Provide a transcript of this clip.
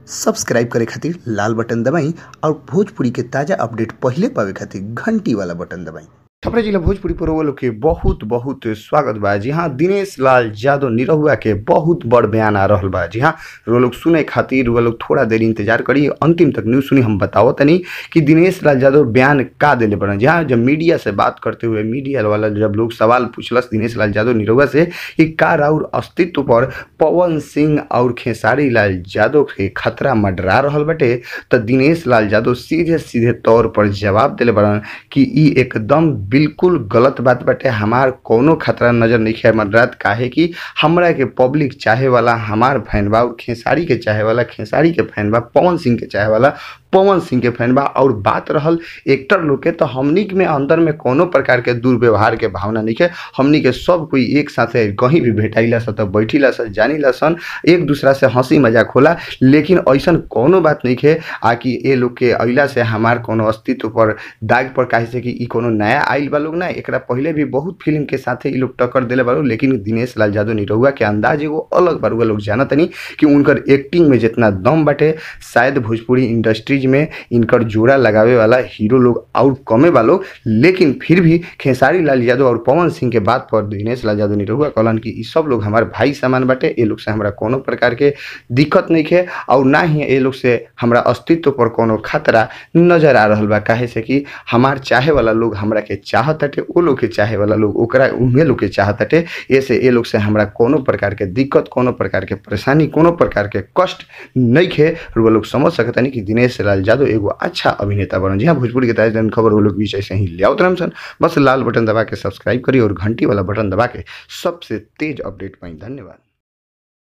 Subscribe करे खातिर लाल button दबाई और भोजपुरी के ताजा अपडेट पहले पावे खातिर घंटी वाला बटन दबाई। छपरा जिला भोजपुरी पर वो लोग के बहुत बहुत स्वागत बा। जी हाँ, दिनेश लाल यादव निरहुआ के बहुत बड़ बयान आ रहा बा। जी हाँ, वो लोग सुने खातिर वो लोग थोड़ा देर इंतजार करी, अंतिम तक न्यूज सुनी। हम बताओ तनी कि दिनेश लाल यादव बयान का दिले बना। जी हाँ, जब मीडिया से बात करते हुए मीडिया वाला जब लोग सवाल पूछलस दिनेश लाल यादव निरहुआ से कि का राउर अस्तित्व पर पवन सिंह और खेसारी लाल यादव के खतरा मंडरा रहा बटे, तो दिनेश लाल यादव सीधे सीधे तौर पर जवाब दिले बना कि ई एकदम बिल्कुल गलत बात बाटे। हमार कोनो खतरा नजर नहीं है मंडरात, काहे कि हमरा के पब्लिक चाहे वाला हमार फैन बा, और खेसारी के चाहे वाला खेसारी के फैन बा, पवन सिंह के चाहे वाला पवन सिंह के फैन बा। और बात रहल एक्टर लोग के, तो हमनी में अंदर में कोनो प्रकार के दुर्व्यवहार के भावना नहीं है। हमनी के सब कोई एक साथ कहीं भी भेटाइला सन तो बैठिला सन, जानिला सन, एक दूसरा से हंसी मजाक होला, लेकिन ऐसा कोनो बात नहीं है आकि ये लोग के अइला से हमार कोनो अस्तित्व पर दाग पर काहे से कि ई कोनो नया आइल बा लोग ना। एकरा पहले भी बहुत फिल्म के साथे ई लोग टक्कर दिले बा, लेकिन दिनेश लाल यादव निरहुआ के अंदाज एगो अलग बा। लोग जानत नहीं कि उनकर एक्टिंग में जितना दम बाटे, शायद भोजपुरी इंडस्ट्री में इनकर जोड़ा लगावे वाला हीरो लोग और कमे वालों, लेकिन फिर भी खेसारी लाल यादव और पवन सिंह के बात पर दिनेश लाल यादव निरहुआ कहलन कि ई सब लोग हमारे भाई समान बाटे, ये लोग से हमरा कोनो प्रकार के दिक्कत नहीं है, और ना ही ये लोग से हमरा अस्तित्व पर कोनो खतरा नजर आ रहा बा। काहे से कि हमार चाहे वाला लोग हमरा के चाहत हटे, वो लोग के चाहे वाला लोग ओकरा उन्हें लोग के चाहत हटे। ऐसे ये लोग से हमरा कोनो प्रकार के दिक्कत, कोनो प्रकार के परेशानी, कोनो प्रकार के कष्ट नहीं है। और वो लोग समझ सकता नहीं कि दिनेश लाल यादव एगो अच्छा अभिनेता बन। जी हाँ, भोजपुरी के ताजा खबर वो लोग बीच ऐसे ही ले आवत सन। बस लाल बटन दबा के सब्सक्राइब करिए और घंटी वाला बटन दबा के सबसे तेज अपडेट पाई। धन्यवाद।